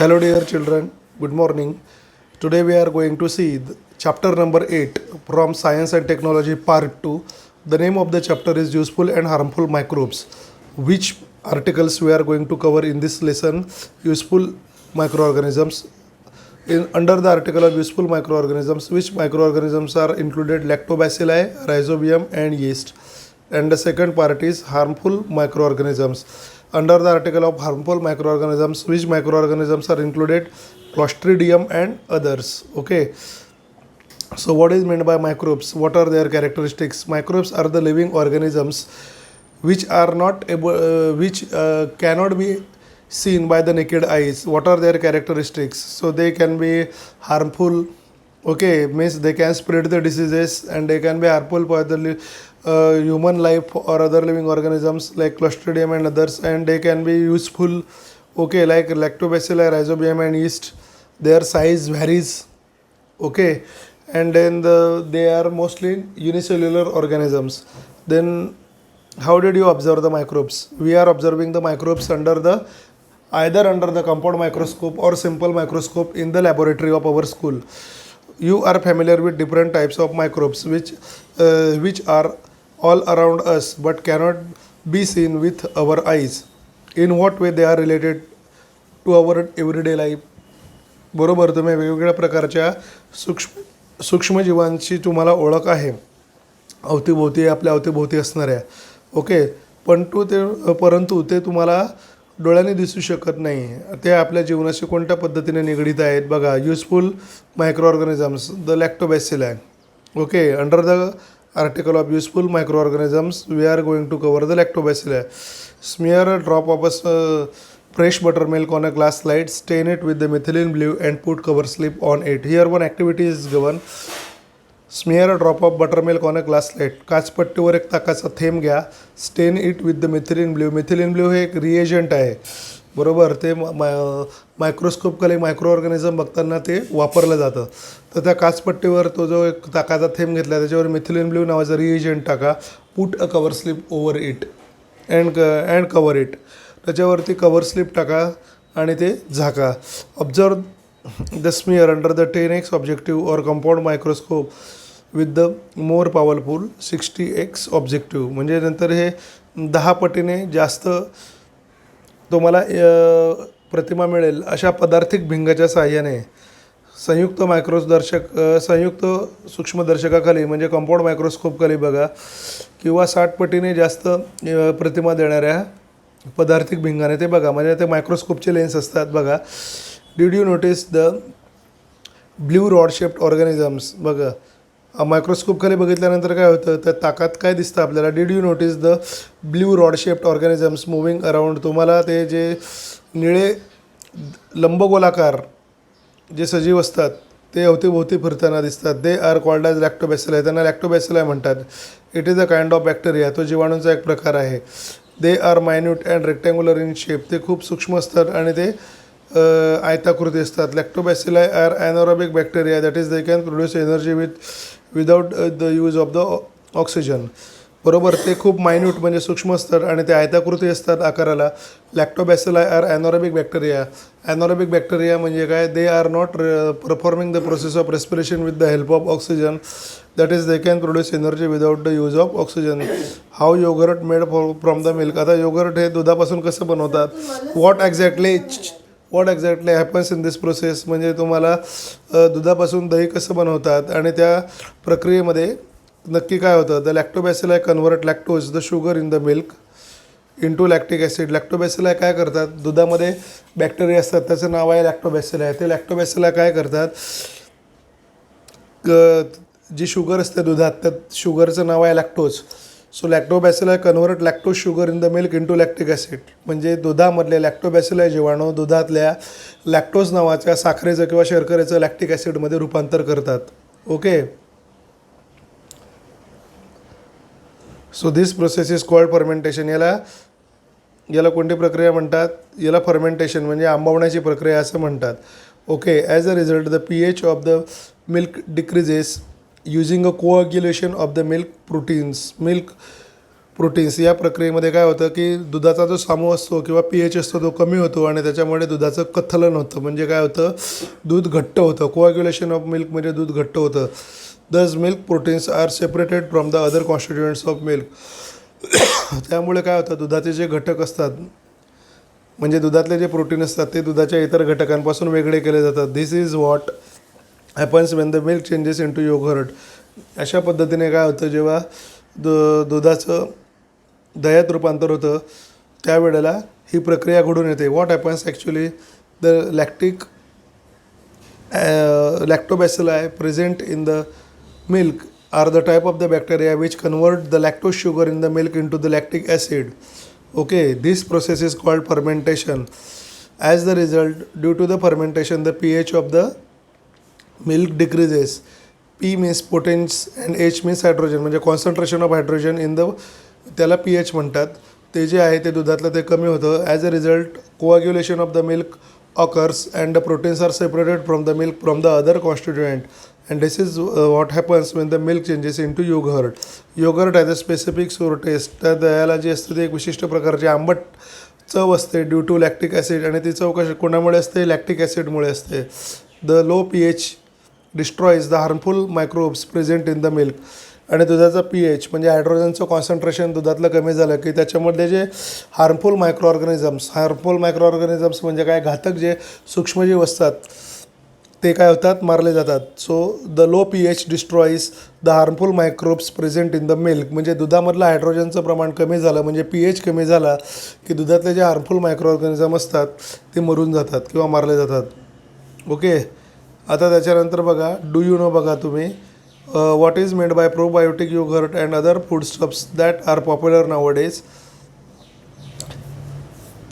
Hello, dear children. Good morning. Today we are going to see chapter number 8 from Science and Technology Part 2. The name of the chapter is Useful and Harmful Microbes. Which articles we are going to cover in this lesson? Useful microorganisms. Under the article of useful microorganisms, which microorganisms are included? Lactobacilli, rhizobium, and yeast. And the second part is harmful microorganisms. Under the article of harmful microorganisms, which microorganisms are included? Clostridium and others. Okay. So what is meant by microbes? What are their characteristics? Microbes are the living organisms which are not able, which cannot be seen by the naked eyes. What are their characteristics? So they can be harmful. Okay, means they can spread the diseases and they can be harmful for the human life or other living organisms like Clostridium and others, and they can be useful. Okay, like Lactobacilli, Rhizobium, and yeast. Their size varies. Okay, and then they are mostly unicellular organisms. Then how did you observe the microbes? We are observing the microbes either under the compound microscope or simple microscope in the laboratory of our school. You are familiar with different types of microbes which are all around us but cannot be seen with our eyes. In what way they are related to our everyday life? बरोबर, तुम्ही वेगवेगळ्या प्रकारच्या सूक्ष्मजीवांची तुम्हाला ओळख आहे अवतीभोवती, आपल्या अवतीभोवती असणाऱ्या. ओके, परंतु ते तुम्हाला डोळ्याने दिसू शकत नाही. ते आपल्या जीवनाशी कोणत्या पद्धतीने निगडीत आहेत बघा. Useful microorganisms, the lactobacilli. Okay, under the article of useful microorganisms we are going to cover the lactobacilli. Smear a drop of fresh buttermilk on a glass slide, stain it with the methylene blue and put cover slip on it. Here one activity is given. Smear a drop of buttermilk on a glass slide. काचपट्टीवर एक ताकाचा थेंब घ्या. स्टेन it with the methylene blue. Methylene blue हे एक reagent आहे, बरोबर. ते microscope खाली मायक्रो ऑर्गॅनिझम बघताना ते वापरलं जातं. तर त्या काचपट्टीवर तो जो एक ताकाचा थेंब घेतला त्याच्यावर मिथिलीन ब्ल्यू नावाचा रिएजंट टाका. Put a cover slip over it and cover it. त्याच्यावरती कवर स्लिप टाका आणि ते झाका. Observe the smear under the 10x objective और compound microscope with the more powerful 60x objective. म्हणजे नंतर हे 10 पटीने जास्त तुम्हाला प्रतिमा मिळेल अशा पदार्थिक भिंगाच्या साहाय्याने संयुक्त सूक्ष्मदर्शकाखाली म्हणजे कंपाऊंड मायक्रोस्कोपखाली बघा, किंवा 60 पटीने जास्त प्रतिमा देणाऱ्या पदार्थिक भिंगाने ते बघा. म्हणजे ते मायक्रोस्कोपचे लेन्स असतात बघा. Did you notice the blue rod shaped organisms? बघा, मायक्रोस्कोप खाली बघितल्यानंतर काय होतं, त्या ताकात काय दिसतं आपल्याला? Did you notice the blue rod shaped organisms moving around? तुम्हाला ते जे निळे लंबगोलाकार जे सजीव असतात ते अवतीभोवती फिरताना दिसतात. They are called as lactobacilli. त्यांना लॅक्टोबॅसिली म्हणतात. It is a kind of bacteria. तो जीवाणूंचा एक प्रकार आहे. They are minute and rectangular in shape. ते खूप सूक्ष्म असतात आणि ते आयताकृती असतात. Lactobacilli are anaerobic bacteria, that is they can produce energy without the use of the oxygen. बरोबर, ते खूप मायन्यूट म्हणजे सूक्ष्म असतात आणि ते आयताकृती असतात आकाराला. Lactobacilli are anaerobic bacteria. Anaerobic bacteria म्हणजे काय? They are not performing the process of respiration with the help of oxygen, that is they can produce energy without the use of oxygen. How yogurt made from the milk. आता yogurt हे दुधापासून कसं बनवतात? What exactly happens in this process. म्हणजे तुम्हाला दुधापासून दही कसं बनवतात आणि त्या प्रक्रियेमध्ये नक्की काय होतं? The lactobacilli convert lactose the sugar in the milk into lactic acid. Lactobacilli काय करतात? दुधामध्ये बॅक्टेरिया असतात, त्याचं नाव आहे लॅक्टोबॅसिली आहे. ते लॅक्टोबॅसिली काय करतात? जी शुगर असते दुधात, त्या शुगरचं नाव आहे lactose. So lactobacilli convert lactose sugar in the milk into lactic acid. म्हणजे दुधामधले लॅक्टोबॅसिली जीवाणू दुधातल्या लॅक्टोज नावाच्या साखरेचं किंवा शर्करेचं लॅक्टिक ॲसिडमध्ये रूपांतर करतात. Okay, so this process is called fermentation. याला कोणती प्रक्रिया म्हणतात? याला फर्मेंटेशन म्हणजे आंबवण्याची प्रक्रिया असं म्हणतात. Okay, as a result the pH of the milk decreases using a coagulation of the milk proteins. या प्रक्रियेमध्ये काय होतं की दुधाचा जो सामू असतो किंवा पी एच असतो तो कमी होतो आणि त्याच्यामुळे दुधाचं कथलन होतं. म्हणजे काय होतं, दूध घट्ट होतं. कोॲग्युलेशन ऑफ मिल्क म्हणजे दूध घट्ट होतं. Thus milk proteins are separated from the other constituents of milk. त्यामुळे काय होतं, दुधाचे जे घटक असतात म्हणजे दुधातले जे प्रोटीन असतात ते दुधाच्या इतर घटकांपासून वेगळे केले जातात. This is what happens when the milk changes into yogurt. अशा पद्धतीने काय होतं, जेव्हा दुधाचं दह्यात रूपांतर होतं त्यावेळेला ही प्रक्रिया घडून येते. What happens actually, the lactobacilli present in the milk are the type of the bacteria which convert the lactose sugar in the milk into the lactic acid. Okay, this process is called fermentation. As the result, due to the fermentation, the pH of the milk decreases. P means potence and H means hydrogen, म्हणजे concentration of hydrogen in the, त्याला pH म्हणतात. ते जे आहे ते दुधातलं ते कमी होतं. As a result, coagulation of the milk occurs and the proteins are separated from the milk from the other constituent. And this is what happens when the milk changes into yogurt. Yogurt has a specific sour taste. त्या दह्याला जी असते ती एक विशिष्ट प्रकारची आंबट चव असते due to lactic acid. आणि ती चव कोणामुळे असते, लॅक्टिक ॲसिडमुळे असते. The low P H destroys the harmful microbes present in the milk. आणि दुधाचा पी एच म्हणजे हायड्रोजनचं कॉन्सन्ट्रेशन दुधातलं कमी झालं की त्याच्यामध्ये जे हार्मफुल मायक्रो ऑर्गॅनिझम्स म्हणजे काय, घातक जे सूक्ष्मजीव असतात ते काय होतात, मारले जातात. So the low P H destroys the harmful microbes present in the milk. म्हणजे दुधामधलं हायड्रोजनचं प्रमाण कमी झालं म्हणजे पी एच कमी झाला की दुधातले जे हार्मफुल मायक्रो ऑर्गॅनिझम असतात ते मरून जातात किंवा मारले जातात. ओके, आता त्याच्यानंतर बघा, डू यू नो बघा तुम्ही, what is made by probiotic yogurt and other food stuffs that are popular nowadays.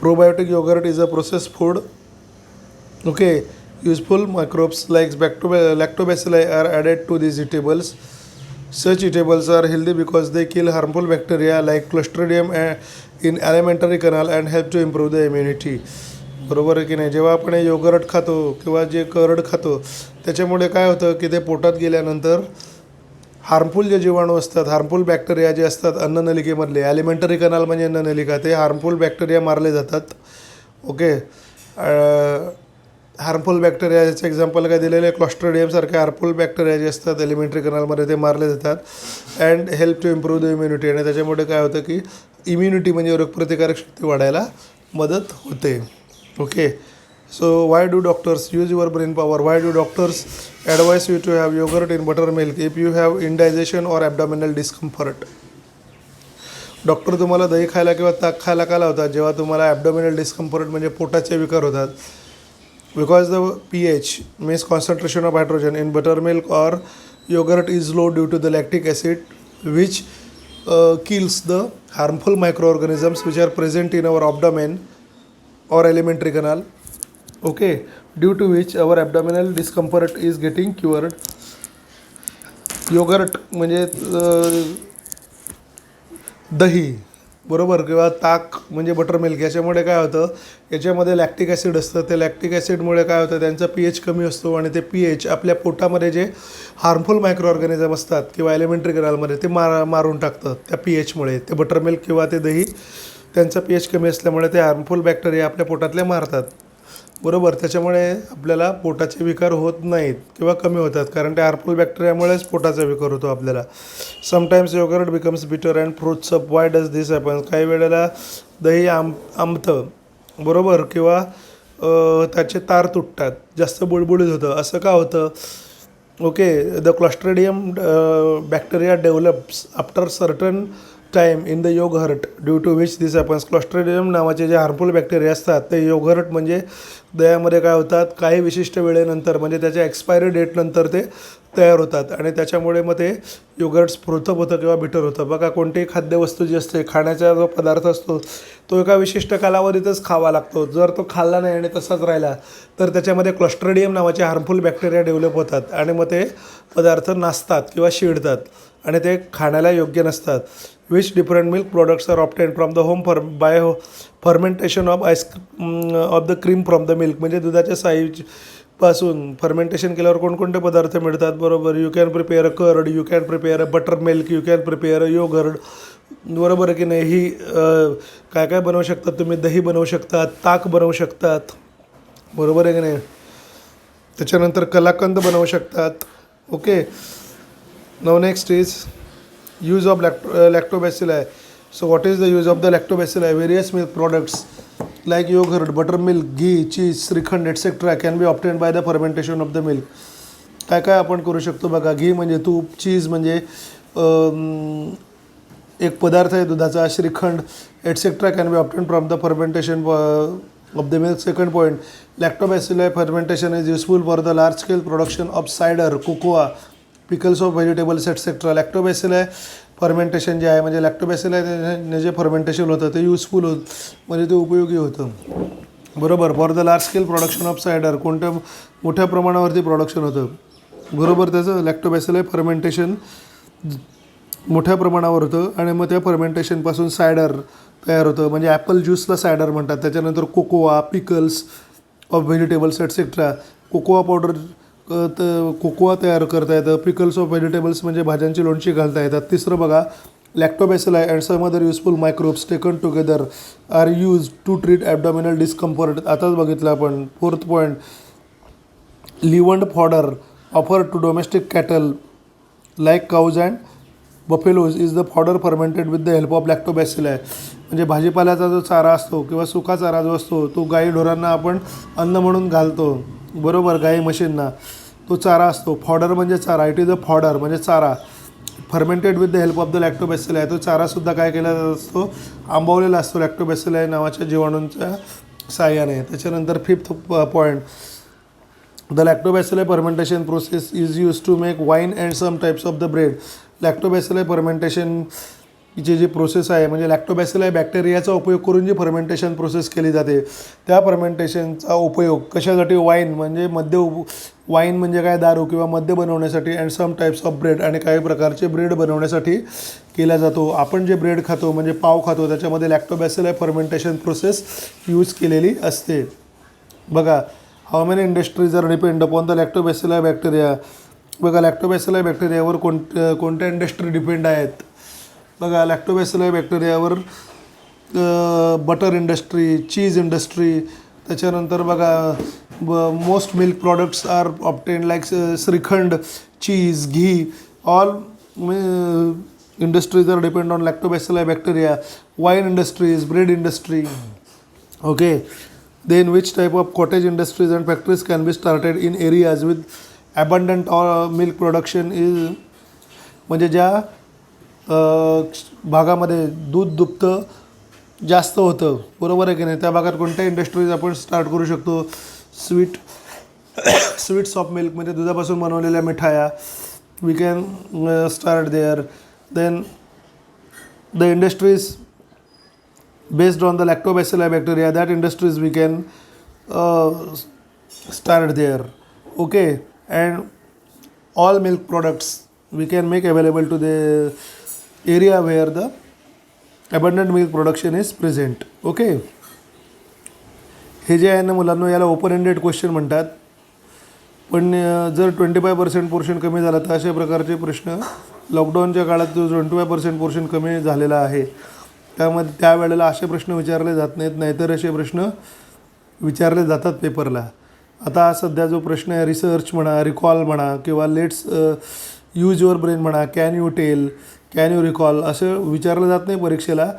Probiotic yogurt is a processed food. Okay, useful microbes like lactobacilli are added to these eatables. Such eatables are healthy because they kill harmful bacteria like Clostridium in alimentary canal and help to improve the immunity. बरोबर आहे की नाही. जेव्हा आपण yogurt खातो किंवा जे curd खातो त्याच्यामुळे काय होतं की ते पोटात गेल्यानंतर हार्मफुल जे जीवाणू असतात, हार्मफुल बॅक्टेरिया जे असतात अन्ननलिकेमधले, ॲलिमेंटरी कनाल म्हणजे अन्ननलिका, ते हार्मफुल बॅक्टेरिया मारले जातात. ओके, हार्मफुल बॅक्टेरिया याचं एक्झाम्पल काय दिलेलं आहे, क्लॉस्ट्रिडियमसारखे हार्मफुल बॅक्टेरिया जे असतात एलिमेंटरी कनालमध्ये ते मारले जातात. And help to improve the immunity. आणि त्याच्यामुळे काय होतं की इम्युनिटी म्हणजे रोगप्रतिकारक शक्ती वाढायला मदत होते. Okay, so why do doctors use your brain power. Why do doctors advise you to have yogurt in butter milk if you have indigestion or abdominal discomfort. Doctor तुम्हाला दही खायला किंवा ताक खायला का लावतात, जेव्हा तुम्हाला ॲबडॉमिनल डिस्कम्फर्ट म्हणजे पोटाचे विकार होतात. Because the pH means concentration of hydrogen in buttermilk or yogurt is low due to the lactic acid which kills the harmful microorganisms which are present in our abdomen or alimentary canal. Okay, due to which our abdominal discomfort is getting cured. Yogurt म्हणजे दही, बरोबर, किंवा ताक म्हणजे butter milk. याच्यामुळे काय होतं, याच्यामध्ये लॅक्टिक ॲसिड असतं. ते लॅक्टिक ॲसिडमुळे काय होतं, त्यांचा पी एच कमी असतो आणि ते पी एच आपल्या पोटामध्ये जे हार्मफुल मायक्रो ऑर्गॅनिझम असतात किंवा एलिमेंटरी कनालमध्ये ते मारून टाकतं त्या पी एचमुळे. ते बटर मिल्क किंवा ते दही त्यांचा पी एच कमी असल्यामुळे ते हार्मफुल बॅक्टेरिया आपल्या पोटातले मारतात. बरोबर, त्याच्यामुळे आपल्याला पोटाचे विकार होत नाहीत किंवा कमी होतात, कारण त्या हार्मफुल बॅक्टेरियामुळेच पोटाचा विकार होतो आपल्याला. समटाईम्स योगर्ट बिकम्स बिटर and fruits up. Y does this happen. काही वेळेला दही आंबतं, बरोबर, किंवा त्याचे तार तुटतात, जास्त बुळबुळीत होतं. असं का होतं. Okay, the clostridium bacteria develops after certain time in the yogurt due to which this happens. Clostridium नावाचे जे हार्मफुल बॅक्टेरिया असतात ते योगर्ट म्हणजे दह्यामध्ये काय होतात, काही विशिष्ट वेळेनंतर म्हणजे त्याच्या एक्सपायरी डेटनंतर ते तयार होतात आणि त्याच्यामुळे मग ते योगर्ट स्फुरतप होतं किंवा बिटर होतं. बघा, कोणतीही खाद्यवस्तू जी असते, खाण्याचा जो पदार्थ असतो तो एका विशिष्ट कालावधीतच खावा लागतो. जर तो खाल्ला नाही आणि तसाच राहिला तर त्याच्यामध्ये क्लॉस्ट्रिडियम नावाचे हार्मफुल बॅक्टेरिया डेव्हलप होतात आणि मग ते पदार्थ नासतात किंवा शिडतात आणि ते खाण्याला योग्य नसतात. Which different milk products are obtain from the home by fermentation of of the cream from the milk. म्हणजे दुधाच्या साईपासून फर्मेंटेशन केल्यावर कोणकोणते पदार्थ मिळतात, बरोबर. You can prepare a curd, you can prepare a butter milk, you can prepare a yogurt. बरोबर आहे की नाही. ही काय काय बनवू शकतात तुम्ही, दही बनवू शकतात, ताक बनवू शकतात, बरोबर आहे की नाही. त्याच्यानंतर कलाकंद बनवू शकतात. Okay. Now next is use of lactobacilli. So what is the use of the lactobacilli? Various milk products like yogurt, buttermilk, ghee, cheese, shrikhand etc. can be obtained by the fermentation of the milk. काय काय आपण करू शकतो बघा. घी म्हणजे तूप, चीज म्हणजे एक पदार्थ आहे दुधाचा, shrikhand etc. can be obtained from the fermentation of the milk. Second point, lactobacilli fermentation is useful for the large scale production of cider, cocoa, pickles of vegetables etc. Lactobacilli fermentation जे आहे म्हणजे लॅक्टोबॅसिलाई जे फर्मेंटेशन होतं ते useful म्हणजे ते उपयोगी होतं, बरोबर. For the large scale production of cider, कोणत्या मोठ्या प्रमाणावरती प्रोडक्शन होतं, बरोबर. त्याचं लॅक्टोबॅसिलाई फर्मेंटेशन मोठ्या प्रमाणावर होतं आणि मग त्या फर्मेंटेशनपासून सायडर तयार होतं, म्हणजे ॲपल ज्यूसला सायडर म्हणतात. त्याच्यानंतर cocoa, pickles of vegetables etcetera. Cocoa powder cocoa तयार करता येतं. पिकल्स ऑफ व्हेजिटेबल्स म्हणजे भाज्यांची लोणची घालता येतात. तिसरं बघा, lactobacilli and some other useful microbes taken together are use to treat abdominal discomfort. आताच बघितलं आपण. Fourth point, livened fodder offer to domestic cattle like cows and buffaloes is the fodder fermented with the help of lactobacilli. म्हणजे भाजीपाल्याचा जो चारा असतो किंवा सुका चारा जो असतो तो गाई ढोरांना आपण अन्न म्हणून घालतो, बरोबर, गाई म्हशींना. तो चारा असतो. फॉडर म्हणजे चारा. इट इज अ फॉडर म्हणजे चारा. Fermented with the help of the lactobacilli. तो चारासुद्धा काय केला जात असतो, आंबवलेला असतो लॅक्टोबॅसिलाई नावाच्या जीवाणूंच्या साहाय्याने. त्याच्यानंतर fifth point, the lactobacilli fermentation process is use to make wine and some types of the bread. Lactobacilli fermentation जी प्रोसेस आहे म्हणजे लॅक्टोबॅसिलाई बॅक्टेरियाचा उपयोग करून जी फर्मेंटेशन प्रोसेस केली जाते त्या फर्मेंटेशनचा उपयोग कशासाठी, वाईन म्हणजे मद्य, वाईन म्हणजे काय, दारू किंवा मद्य बनवण्यासाठी, and some types of bread आणि काही प्रकारचे ब्रेड बनवण्यासाठी केला जातो. आपण जे ब्रेड खातो म्हणजे पाव खातो त्याच्यामध्ये लॅक्टोबॅसिलाई फर्मेंटेशन प्रोसेस यूज केलेली असते. बघा, how many industries are depend upon the lactobacilli bacteria. बघा, लॅक्टोबॅसिलाई बॅक्टेरियावर कोणत्या इंडस्ट्री डिपेंड आहेत. बघा, लॅक्टोबॅसिलाई बॅक्टेरियावर बटर इंडस्ट्री, चीज इंडस्ट्री. त्याच्यानंतर बघा, most milk products are obtain like shrikhand, cheese, ghee. All industries are depend on lactobacilli bacteria. Wine industries, bread industry. Okay. Then which type of cottage industries and factories can be started in areas with abundant milk production is, म्हणजे ज्या भागामध्ये दूध दुभतं जास्त होतं, बरोबर आहे की नाही, त्या भागात कोणत्या इंडस्ट्रीज आपण स्टार्ट करू शकतो. स्वीट्स ऑफ मिल्क म्हणजे दुधापासून बनवलेल्या मिठाया, we can start there. Then the industries based on the lactobacilli bacteria, that industries we can start there. Okay. And all milk products we can make available to the area where the abundant milk production is present. Okay. हे जे आहे ना मुलांना, याला open ended question म्हणतात. पण जर 25% portion कमी झाला तर अशा प्रकारचे प्रश्न लॉकडाऊनच्या काळात जो 25% पोर्शन कमी झालेला आहे त्यामध्ये त्यावेळेला असे प्रश्न विचारले जात नाहीत, नाहीतर असे प्रश्न विचारले जातात पेपरला. आता सध्या जो प्रश्न आहे रिसर्च म्हणा, रिकॉल म्हणा किंवा लेट्स यूज युअर ब्रेन म्हणा, can you tell, can you recall असं विचारलं जात नाही परीक्षेला,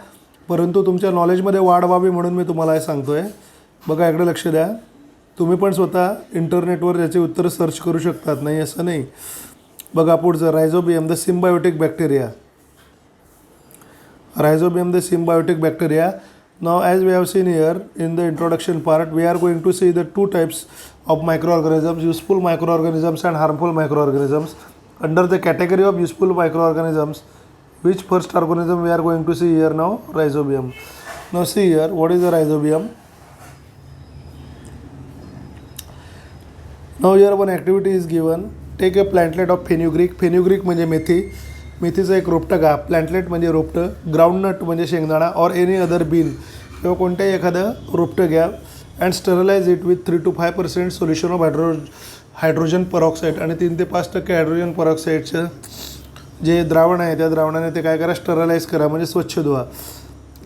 परंतु तुमच्या नॉलेजमध्ये वाढ व्हावी म्हणून मी तुम्हाला हे सांगतो आहे. बघा, इकडे लक्ष द्या. तुम्ही पण स्वतः इंटरनेटवर याचे उत्तरं सर्च करू शकतात, नाही असं नाही. बघा पुढचं, rhizobium the symbiotic bacteria. Rhizobium the symbiotic bacteria. Now as we have seen here in the introduction part, we are going to see the two types of microorganisms, useful microorganisms and harmful microorganisms. Under the category of useful microorganisms, which first organism we are going to see here now? Rhizobium. Now see here, what is the rhizobium? Now here one activity is given. Take a plantlet of fenugreek. Fenugreek म्हणजे मेथी. मेथीचं एक रोपटं घ्या. प्लॅन्टलेट म्हणजे रोपटं. Groundnut म्हणजे शेंगदाणा. और any other bin किंवा कोणत्याही एखादं रोपटं घ्या. And sterilize it with 3 to 5% solution of hydrogen peroxide. आणि 3 ते 5% हायड्रोजन परऑक्साईडचं जे द्रावण आहे त्या द्रावणाने ते काय करा, स्टरलाइज करा म्हणजे स्वच्छ धुवा.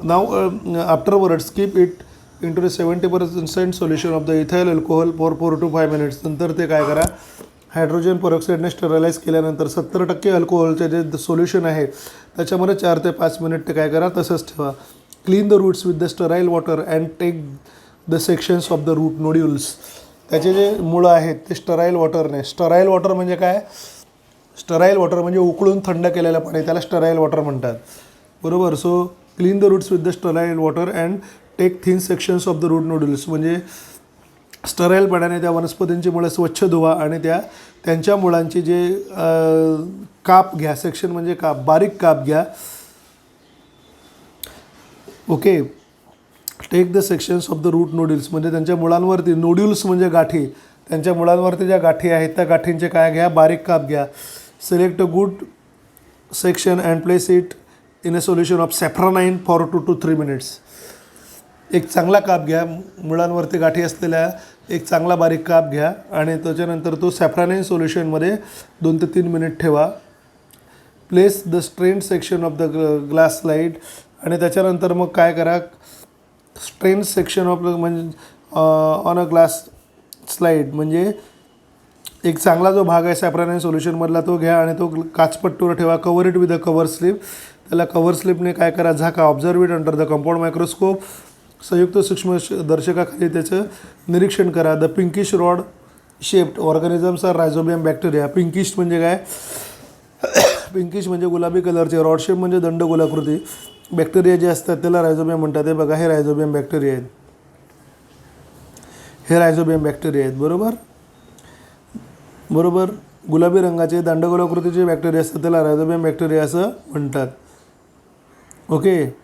Now afterwards keep it into the 70% solution of the ethyl alcohol for 4 to 5 minutes. नंतर ते काय करा, हायड्रोजन पेरॉक्साईडने स्टरलाइज केल्यानंतर 70% अल्कोहोलचे जे सोल्युशन आहे त्याच्यामध्ये 4 ते 5 मिनिट ते काय करा तसंच ठेवा. Clean the roots with the sterile water and take the sections of the root nodules. त्याचे जे मुळं आहेत ते स्टराईल वॉटरने, स्टराईल वॉटर म्हणजे काय, स्टराईल वॉटर म्हणजे उकळून थंड केलेलं पाणी, त्याला स्टराईल वॉटर म्हणतात. बरोबर. So clean the roots with the sterile water and take thin sections of the root nodules म्हणजे स्टराईल पाण्याने त्या वनस्पतींची मुळं स्वच्छ धुवा आणि त्यांच्या मुळांची जे काप घ्या. सेक्शन म्हणजे काप, बारीक काप घ्या. Okay. Take the sections of the root nodules म्हणजे त्यांच्या मुळांवरती, नोड्युल्स म्हणजे गाठी, त्यांच्या मुळांवरती ज्या गाठी आहेत त्या गाठींचे काय घ्या, बारीक काप घ्या. Select a good section and place it in a solution of safranine for 2 to 3 minutes. एक चांगला काप घ्या, मुळांवरती गाठी असलेल्या एक चांगला बारीक काप घ्या आणि त्याच्यानंतर तो सॅफ्रनाईन सोल्युशनमध्ये 2 ते 3 मिनिट ठेवा. Place the stained section of the glass slide आणि त्याच्यानंतर मग काय करा, स्ट्रेंड सेक्शन ऑफ म्हणजे ऑन अ ग्लास स्लाईड म्हणजे एक चांगला जो भाग आहे सॅफ्रनाईन सोल्युशनमधला तो घ्या आणि तो काचपट्टीवर ठेवा. Cover it with a cover slip. त्याला कवर स्लिपने काय करा, झाका. Observe it under the compound microscope. संयुक्त सूक्ष्मदर्शकाखाली त्याचं निरीक्षण करा. The pinkish rod shaped organisms are rhizobium bacteria. Pinkish म्हणजे काय, पिंकिश म्हणजे गुलाबी कलरचे, रॉड शेप म्हणजे दंडगोलाकृती बॅक्टेरिया जे असतात त्याला रायझोबियम म्हणतात. हे बघा, हे रायझोबियम बॅक्टेरिया आहेत, हे रायझोबियम बॅक्टेरिया आहेत. बरोबर. बरोबर. गुलाबी रंगाचे दंडगोलाकृतीचे बॅक्टेरिया असतात त्याला रायझोबियम बॅक्टेरिया असं म्हणतात. ओके.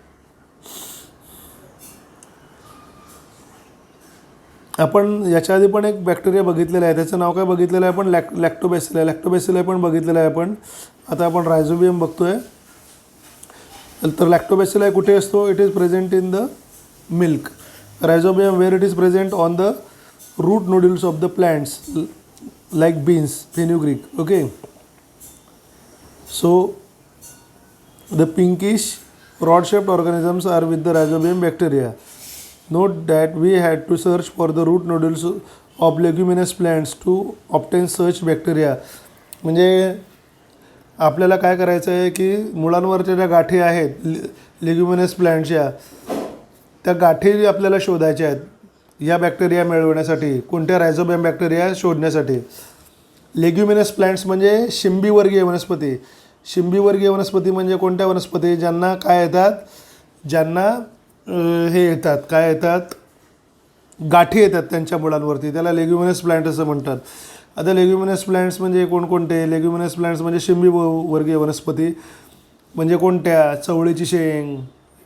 आपण याच्या आधी पण एक बॅक्टेरिया बघितलेला आहे, त्याचं नाव काय बघितलेलं आहे आपण, लॅक्टोबॅसिला. लॅक्टोबॅसिला पण बघितलेलं आहे आपण. आता आपण रायझोबियम बघतोय. तर लॅक्टोबॅसिला कुठे असतो, it is present in the milk. Rhizobium where it is present on the root nodules of the plants like beans, fenugreek. Okay. So the pinkish rod shaped organisms are with the rhizobium bacteria. Note that we had to search for the root nodules of leguminous plants to obtain such bacteria. म्हणजे आपल्याला काय करायचं आहे की मुळांवरच्या ज्या गाठी आहेत leguminous प्लॅन्टच्या, त्या गाठी आपल्याला शोधायच्या आहेत या बॅक्टेरिया मिळवण्यासाठी. कोणत्या, रायझोबियम बॅक्टेरिया शोधण्यासाठी. लेग्युमिनस प्लॅन्ट्स म्हणजे शिंबीवर्गीय वनस्पती. शिंबीवर्गीय वनस्पती म्हणजे कोणत्या वनस्पती, ज्यांना काय येतात, ज्यांना हे येतात, काय येतात, गाठी येतात त्यांच्या मुळांवरती, त्याला लेग्युमिनस प्लांट असं म्हणतात. आता लेग्युमिनस प्लांट्स म्हणजे कोणकोणते, लेग्युमिनस प्लांट्स म्हणजे शिंबी वर्गीय वनस्पती म्हणजे कोणत्या, चवळीची शेंग,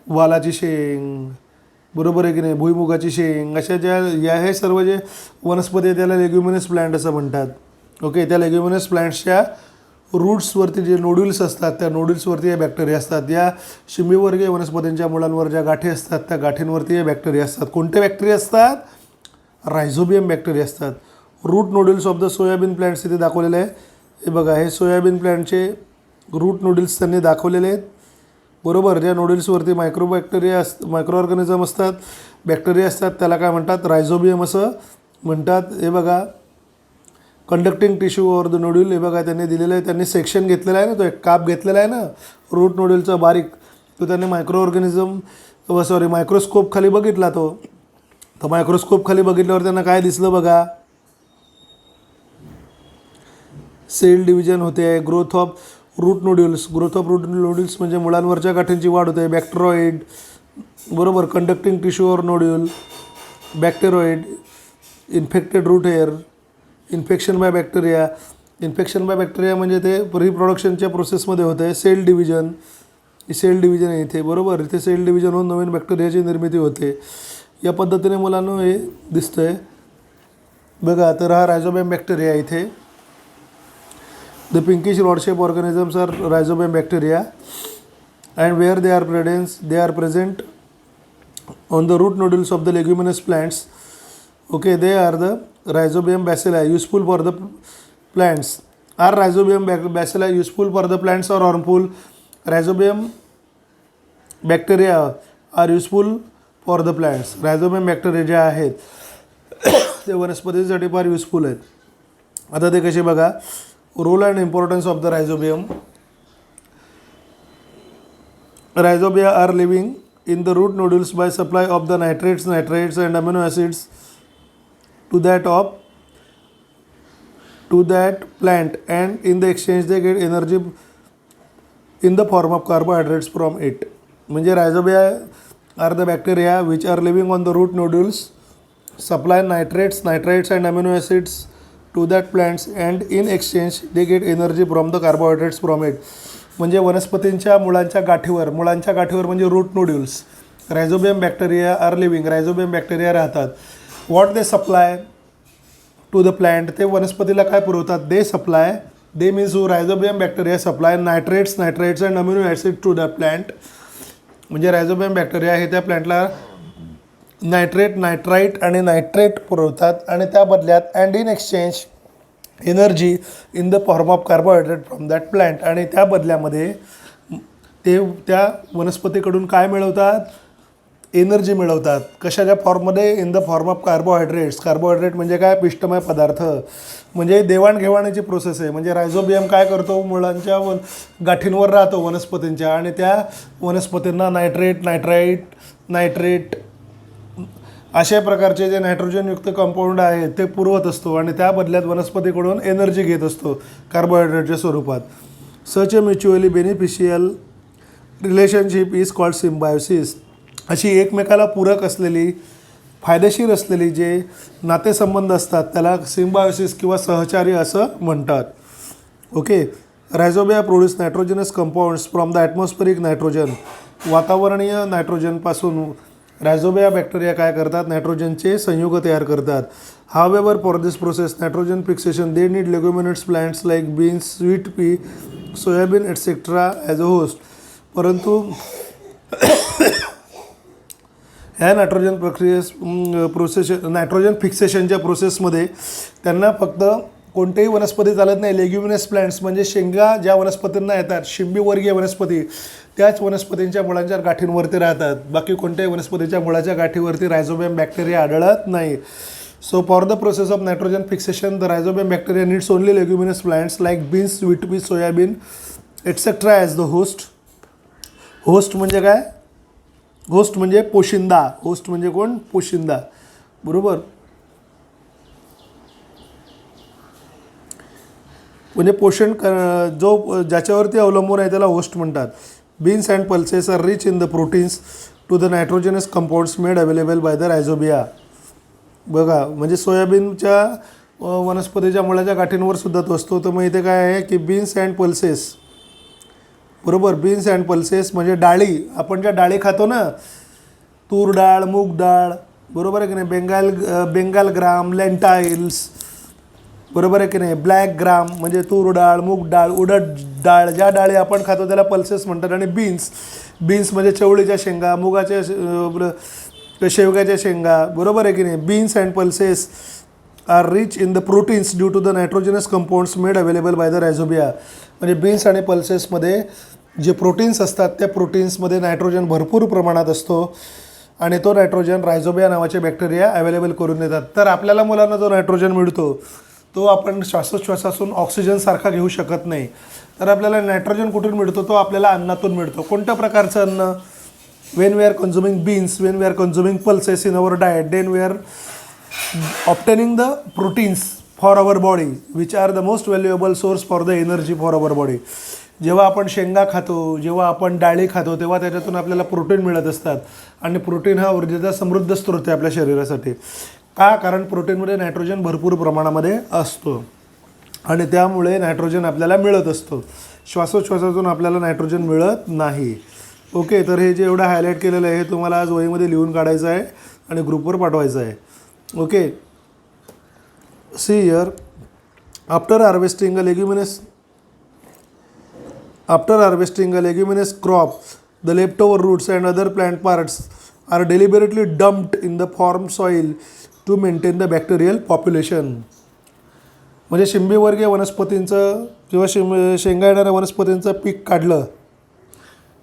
वालाची शेंग, बरोबर आहे की नाही, भुईमुगाची शेंग, अशा ज्या हे सर्व जे वनस्पती आहेत त्याला लेग्युमिनस प्लांट असं म्हणतात. ओके. त्या लेग्युमिनस प्लांट्सच्या रूट्सवरती जे नोड्युल्स असतात त्या नोड्युल्सवरती हे बॅक्टेरिया असतात. या शिंबीवर्गीय वनस्पतींच्या मुळांवर ज्या गाठी असतात त्या गाठींवरती हे बॅक्टेरिया असतात. कोणते बॅक्टेरिया असतात, रायझोबियम बॅक्टेरिया असतात. Root nodules of the soybean plants इथे दाखवलेले आहे. हे बघा, हे सोयाबीन प्लांटचे रूट नोड्युल्स त्यांनी दाखवलेले आहेत. बरोबर. ज्या नोड्युल्सवरती मायक्रो ऑर्गॅनिझम असतात, बॅक्टेरिया असतात, त्याला काय म्हणतात, रायझोबियम असं म्हणतात. हे बघा, conducting tissue or the nodule. हे बघा त्यांनी दिलेलं आहे, त्यांनी सेक्शन घेतलेला आहे ना, तो एक काप घेतलेला आहे ना रूट नोड्यूलचा बारीक, तो त्यांनी मायक्रोस्कोप खाली बघितला. तो मायक्रोस्कोप खाली बघितल्यावर त्यांना काय दिसलं बघा, सेल डिव्हिजन होते, growth of root nodules. Growth of root nodules म्हणजे मुळांवरच्या गाठींची वाढ होते. बॅक्टेरॉइड. बरोबर. Conducting tissue or nodule, bacteroid. Infected root hair, infection by bacteria. Infection by bacteria म्हणजे ते रिप्रोडक्शनच्या प्रोसेसमध्ये होतं आहे. सेल डिव्हिजन, सेल डिव्हिजन आहे इथे. बरोबर. इथे सेल डिव्हिजन होऊन नवीन बॅक्टेरियाची निर्मिती होते. या पद्धतीने मुलांना हे दिसतं आहे बघा. तर हा रायझोबियम बॅक्टेरिया इथे. The pinkish rod shape organisms are rhizobium bacteria and where they are present on the root nodules of the leguminous plants. Okay. They are the rhizobium bacilli, useful for the plants, Are rhizobium bacilli useful for the plants or harmful? Rhizobium bacteria are useful for the plants. Rhizobium bacteria जे आहेत ते वनस्पतीसाठी फार useful आहेत. आता ते कसे बघा, role and importance of the rhizobium. Rhizobia are living in the root nodules by supply of the nitrates and amino acids to that plant, and in the exchange they get energy in the form of carbohydrates from it. म्हणजे rhizobia are the bacteria which are living on the root nodules, supply nitrates and amino acids to that plants, and in exchange they get energy from the carbohydrates from it. म्हणजे वनस्पतींच्या मुळांच्या गाठीवर म्हणजे root nodules rhizobium bacteria are living. Rhizobium bacteria राहतात. What they supply to the plant, ते वनस्पतीला काय पुरवतात? They means rhizobium bacteria supply nitrates and amino acid to the plant. म्हणजे रायझोबियम बॅक्टेरिया हे त्या प्लॅन्टला नायट्राईट आणि नायट्रेट पुरवतात, आणि त्या बदल्यात and in exchange energy in the form of carbohydrate from that plant. आणि त्या बदल्यामध्ये ते त्या वनस्पतीकडून काय मिळवतात? एनर्जी मिळवतात. कशाच्या फॉर्ममध्ये? In the form of carbohydrates. Carbohydrate म्हणजे काय? पिष्टमय पदार्थ. म्हणजे देवाणघेवाणीची प्रोसेस आहे. म्हणजे रायझोबियम काय करतो? मुळांच्या गाठींवर राहतो वनस्पतींच्या, आणि त्या वनस्पतींना नायट्रेट अशा प्रकारचे जे नायट्रोजनयुक्त कंपाऊंड आहेत ते पुरवत असतो, आणि त्या बदल्यात वनस्पतीकडून एनर्जी घेत असतो कार्बोहायड्रेटच्या स्वरूपात. Such a mutually beneficial relationship is called symbiosis. अशी एकमेकाला पूरक असलेली, फायदेशीर असलेली जे नातेसंबंध असतात त्याला सिम्बायोसिस किंवा सहचारी असं म्हणतात. Okay. Rhizobia produce nitrogenous compounds from the atmospheric nitrogen. वातावरणीय नायट्रोजनपासून रायझोबिया बॅक्टेरिया काय करतात? नायट्रोजनचे संयुग तयार करतात. हावेवर for this process nitrogen fixation they need leguminous plants like beans, sweet pea, soybean etcetera as a host. परंतु ह्या नायट्रोजन फिक्सेशनच्या प्रोसेसमध्ये त्यांना फक्त कोणतेही वनस्पती चालत नाही. लेग्युमिनस प्लांट्स म्हणजे शेंगा ज्या वनस्पतींना येतात, शिंबीवर्गीय वनस्पती, त्याच वनस्पतींच्या मुळांच्या गाठींवरती राहतात. बाकी कोणत्याही वनस्पतीच्या मुळाच्या गाठीवरती रायझोबियम बॅक्टेरिया आढळत नाही. So for the process of nitrogen fixation the rhizobium bacteria needs only leguminous plants like beans, sweet pea, soybean etcetera as the host. Host म्हणजे काय? होस्ट म्हणजे पोशिंदा. होस्ट म्हणजे कोण? पोशिंदा. बरोबर. म्हणजे पोषण जो ज्याच्यावरती अवलंबून आहे त्याला होस्ट म्हणतात. Beans and pulses are rich in the proteins to the nitrogenous compounds made available by the rhizobia. बघा, म्हणजे सोयाबीनच्या वनस्पतीच्या मुळाच्या गाठींवर सुद्धा तो असतो. तर मग इथे काय आहे की बीन्स अँड पल्सेस. बरोबर. बीन्स अँड पल्सेस म्हणजे डाळी. आपण ज्या डाळी खातो ना, तूर डाळ, मूग डाळ, बरोबर आहे की नाही, बेंगाल ग्राम, लेंटाइल्स, बरोबर आहे की नाही, ब्लॅक ग्राम म्हणजे तूर डाळ, मूग डाळ, उडद डाळ, ज्या डाळी आपण खातो त्याला पल्सेस म्हणतात. आणि बीन्स म्हणजे चवळीच्या शेंगा, मुगाच्या शेवग्याच्या शेंगा, बरोबर आहे की नाही. Beans and pulses are rich in the proteins due to the nitrogenous compounds made available by the rhizobia. म्हणजे बीन्स आणि पल्सेसमध्ये जे प्रोटीन्स असतात त्या प्रोटीन्समध्ये नायट्रोजन भरपूर प्रमाणात असतो, आणि तो नायट्रोजन रायझोबिया नावाचे बॅक्टेरिया अवेलेबल करून देतात. तर आपल्याला मुलांना जो नायट्रोजन मिळतो तो आपण श्वासोच्छ्वासातून ऑक्सिजनसारखा घेऊ शकत नाही. तर आपल्याला नायट्रोजन कुठून मिळतो? तो आपल्याला अन्नातून मिळतो. कोणत्या प्रकारचं अन्न? When we are consuming beans, when we are consuming pulses in our diet, then we are obtaining the proteins for our body which are the most valuable source for the energy for our body. जेव्हा आपण शेंगा खातो, जेव्हा आपण डाळी खातो, तेव्हा त्याच्यातून आपल्याला प्रोटीन मिळत असतात, आणि प्रोटीन हा ऊर्जेचा समृद्ध स्रोत आहे आपल्या शरीरासाठी. का? कारण प्रोटीनमध्ये नायट्रोजन भरपूर प्रमाणामध्ये असतो, आणि त्यामुळे नायट्रोजन आपल्याला मिळत असतो. श्वासोच्छ्वासातून आपल्याला नायट्रोजन मिळत नाही. ओके. तर हे जे एवढं हायलाईट केलेलं आहे हे तुम्हाला आज वहीमध्ये लिहून काढायचं आहे आणि ग्रुपवर पाठवायचं आहे. Okay. See here, after harvesting a leguminous crop, the leftover roots and other plant parts are deliberately dumped in the farm soil to maintain the bacterial population. म्हणजे शिंबीवर्गीय वनस्पतींचं किंवा शेंगा येणाऱ्या वनस्पतींचं पीक काढलं,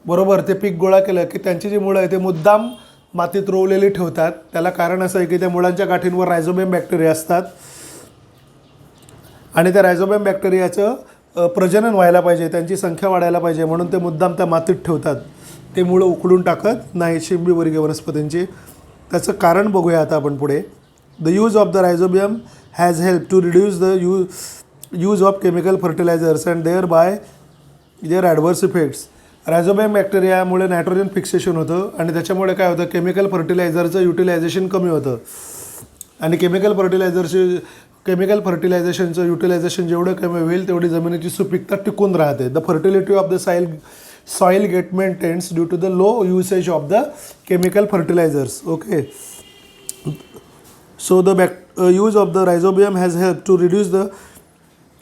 बरोबर, ते पीक गोळा केलं की त्यांची जी मुळं आहे ते मुद्दाम मातीत रोवलेली ठेवतात. त्याला कारण असं आहे की त्या मुळांच्या गाठींवर रायझोबियम बॅक्टेरिया असतात आणि त्या रायझोबियम बॅक्टेरियाचं प्रजनन व्हायला पाहिजे, त्यांची संख्या वाढायला पाहिजे, म्हणून ते मुद्दाम त्या मातीत ठेवतात. ते मुळं उखडून टाकत नाही शिंबीवर्गीय वनस्पतींची. त्याचं कारण बघूया आता आपण पुढे. The use of the rhizobium has help to reduce the use of chemical fertilizers and thereby their adverse effects. Rhizobium बॅक्टेरियामुळे नायट्रोजन फिक्सेशन होतं आणि त्याच्यामुळे काय होतं, केमिकल फर्टिलायझरचं युटिलायझेशन कमी होतं. आणि केमिकल फर्टिलायझेशनचं युटिलायझेशन जेवढं कमी होईल तेवढी जमिनीची सुपीकता टिकून राहते. The fertility of the soil get maintains due to the low usage of the chemical fertilisers. Okay, so the use of the rhizobium has helped to reduce the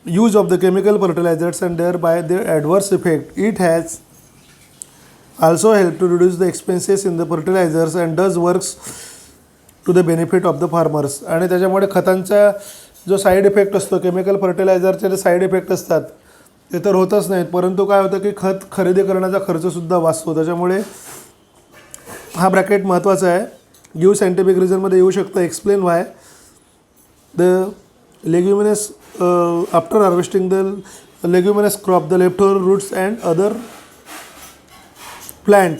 use of the chemical fertilizers and thereby their adverse effect. It has also helped to reduce the expenses in the fertilizers and does works to the benefit of the farmers. आणि त्याच्यामुळे खतांचा जो side effect असतो, chemical फर्टिलायझरचे जे side effect असतात ते तर होतच नाहीत, परंतु काय होतं की खत खरेदी करण्याचा खर्चसुद्धा वाचतो. त्याच्यामुळे हा ब्रॅकेट महत्त्वाचा आहे. गिव सायंटिफिक रिझनमध्ये येऊ शकतं. Explain why the leguminous after harvesting the leguminous crop the leftover roots and other plant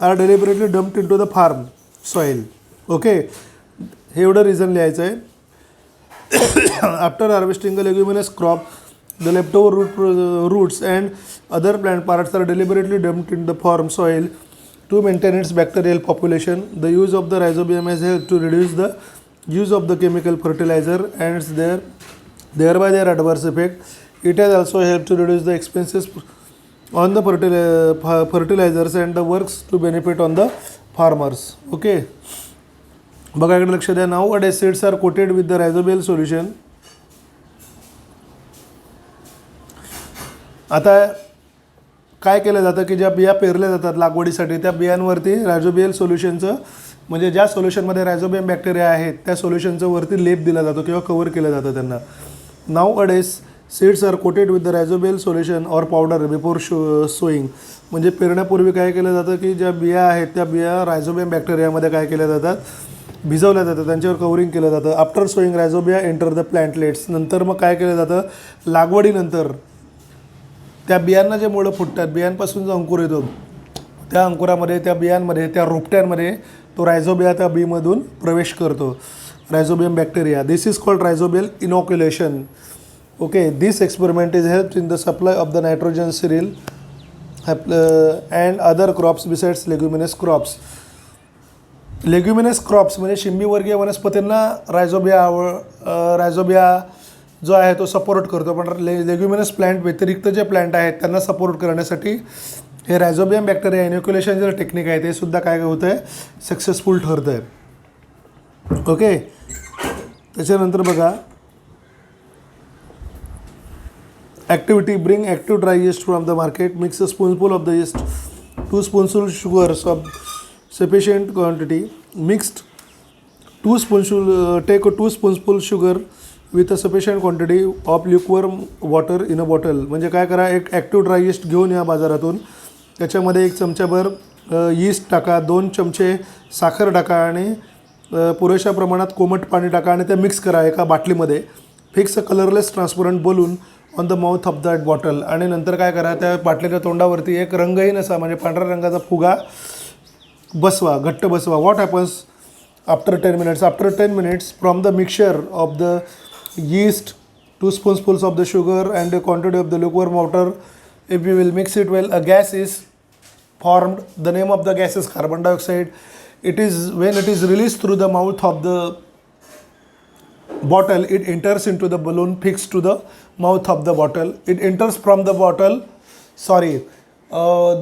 are deliberately dumped into the farm soil. Okay, हे एवढं रिझन लिहायचं आहे. After harvesting the leguminous crop the leftover roots and other plant parts are deliberately dumped in the farm soil to maintain its bacterial population. The use of the rhizobium has helped to reduce the use of the chemical fertilizer and thereby their adverse effect. It has also helped to reduce the expenses on the fertilizers and the works to benefit on the farmers. Okay, बघा इकडे लक्ष द्या. Nowadays seeds are coated with the rhizobial solution. आता काय केलं जातं की ज्या बिया पेरल्या जातात लागवडीसाठी त्या बियांवरती रायझोबियल सोल्युशनचं, म्हणजे ज्या सोल्युशनमध्ये रायझोबियम बॅक्टेरिया आहेत त्या सोल्युशनचं वरती लेप दिला जातो किंवा कवर केलं जातं त्यांना. नाव अडेस seeds are coated with the rhizobial solution or powder before sowing. म्हणजे पेरण्यापूर्वी काय केलं जातं की ज्या बिया आहेत त्या बिया रायझोबियम बॅक्टेरियामध्ये काय केल्या जातात, भिजवल्या जातात, त्यांच्यावर कवरिंग केलं जातं. After sowing rhizobia enter the plantlets. नंतर मग काय केलं जातं, लागवडीनंतर त्या बियांना जे मुळं फुटतात, बियांपासून जो अंकुर येतो त्या अंकुरामध्ये, त्या बियांमध्ये, त्या रोपट्यांमध्ये तो रायझोबिया त्या बीमधून प्रवेश करतो, rhizobium bacteria. This is called rhizobial inoculation. Okay, this experiment is help in the supply of the nitrogen cereal and other crops besides leguminous crops. Leguminous crops म्हणजे शिंबीवर्गीय वनस्पतींना रायझोबिया जो आहे तो सपोर्ट करतो, पण लेग्युमिनस प्लांट व्यतिरिक्त जे प्लांट आहेत त्यांना सपोर्ट करण्यासाठी हे रायझोबियम बॅक्टेरिया इनॉक्युलेशन जे टेक्निक आहे ते सुद्धा काय होतं आहे, सक्सेसफुल ठरतं आहे. ओके, त्याच्यानंतर बघा activity. Bring active dry yeast from the market. Mix a spoonful of the yeast, 2 spoonfuls sugars of sufficient quantity mixed. 2 spoonful take a 2 spoonful sugar with a sufficient quantity of lukewarm water in a bottle. म्हणजे काय करा, एक active dry yeast घेऊन या बाजारातून, त्याच्यामध्ये 1 चमचाभर yeast टाका, 2 चमचे साखर टाका आणि पुरेशा प्रमाणात कोमट पाणी टाका आणि ते मिक्स करा एका बाटलीमध्ये. Fix a colourless transparent balloon on the mouth of that bottle. आणि नंतर काय करा, त्या बाटलीच्या तोंडावरती एक रंगहीन असा म्हणजे पांढऱ्या रंगाचा फुगा बसवा, घट्ट बसवा. What happens after 10 minutes? After 10 minutes from the mixture of the yeast, 2 spoonfuls of the sugar and a quantity of the lukewarm water, if you will mix it well, a gas is formed. The name of the gas is carbon dioxide. It is when it is released through the mouth of the bottle, it enters into the balloon fixed to the mouth of the bottle. It enters from the bottle,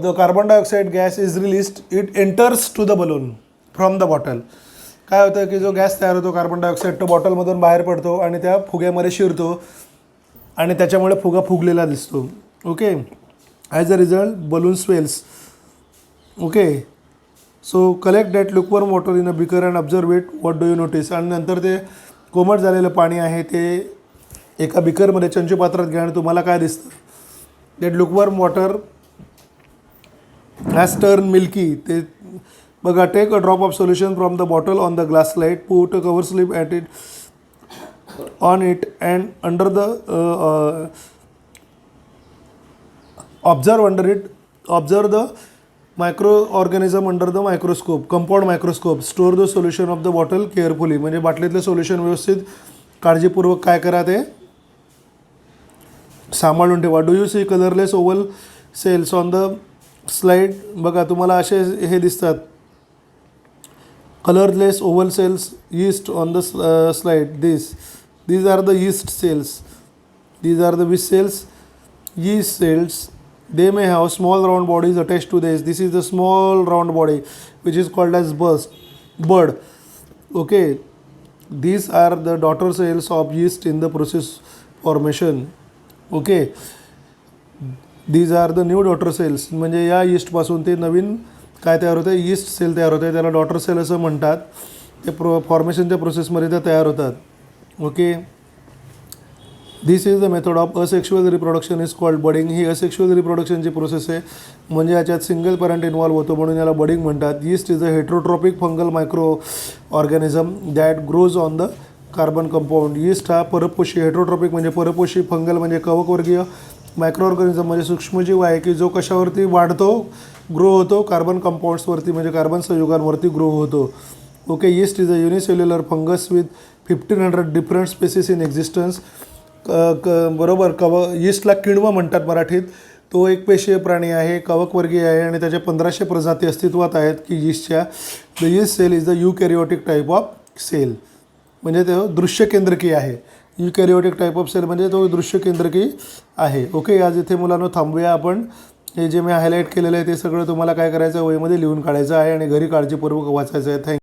the carbon dioxide gas is released, it enters to the balloon from the bottle. काय होतं की जो gas तयार होतो carbon dioxide तो बॉटलमधून बाहेर पडतो आणि त्या फुग्यामध्ये शिरतो आणि त्याच्यामुळे फुगा फुगलेला दिसतो. Okay, as a result balloon swells. Okay, so collect that lukewarm water in a beaker and observe it. What do you notice? आणि नंतर ते कोमट झालेलं पाणी आहे ते एका बिकरमध्ये चंचू पात्रात घ्या आणि तुम्हाला काय दिसतं, that lukewarm water has turn milky. ते बघा, take a drop of solution from the bottle on the glass slide, put a cover slip at it on it and under the observe the microorganism under the microscope, compound microscope. Store the solution of the bottle carefully. म्हणजे बाटलीतले solution व्यवस्थित काळजीपूर्वक काय करा, ते सांभाळून ठेवा. Do you see colourless oval cells on the slide. बघा, तुम्हाला असे हे दिसतात colorless oval cells yeast on the slide. These are the yeast cells. These are the which cells? Yeast cells. They may have small round bodies attached to this. This is the small round body which is called as bud. Okay, these are the daughter cells of yeast in the process formation. Okay, these are the new daughter cells. म्हणजे या yeast पासून ते नवीन काय तयार होतं, yeast sale तयार होते, त्याला डॉटर सेल असं म्हणतात. ते फॉर्मेशनच्या प्रोसेसमध्ये ते तयार होतात. Okay, this is the method of asexual reproduction is called budding. ही असेक्शुअल रिप्रोडक्शनची प्रोसेस आहे, म्हणजे याच्यात सिंगल पॅरेंट इन्व्हॉल्व होतो, म्हणून याला बडिंग म्हणतात. Yeast is a heterotrophic fungal micro organism that grows on the carbon compound. Yeast हा परपोषी, हेट्रोट्रॉपिक म्हणजे परपोषी, फंगल म्हणजे कवकवर्गीय, मायक्रो ऑर्गॅनिझम म्हणजे सूक्ष्मजीव आहे की जो कशावरती वाढतो, ग्रो होतो, कार्बन कंपाऊंड्सवरती म्हणजे कार्बन संयुगांवरती ग्रो होतो. Okay, yeast is a unicellular fungus with 1500 different species in existence. बरोबर, यीस्टला किण्व म्हणतात मराठीत. तो एक पेशीय प्राणी आहे, कवकवर्गीय आहे आणि त्याच्या 1500 प्रजाती अस्तित्वात आहेत की यीस्टच्या. The yeast cell is the eukaryotic type of cell, म्हणजे तो दृश्य केंद्रकी आहे. युकॅरियोटिक टाईप ऑफ सेल म्हणजे तो दृश्य केंद्रकी आहे. ओके, आज इथे मुलांनो थांबूया आपण. हे जे मी हायलाईट केलेलं आहे ते सगळं तुम्हाला काय करायचं, वहीमध्ये लिहून काढायचं आहे आणि घरी काळजीपूर्वक वाचायचं आहे. थँक्यू.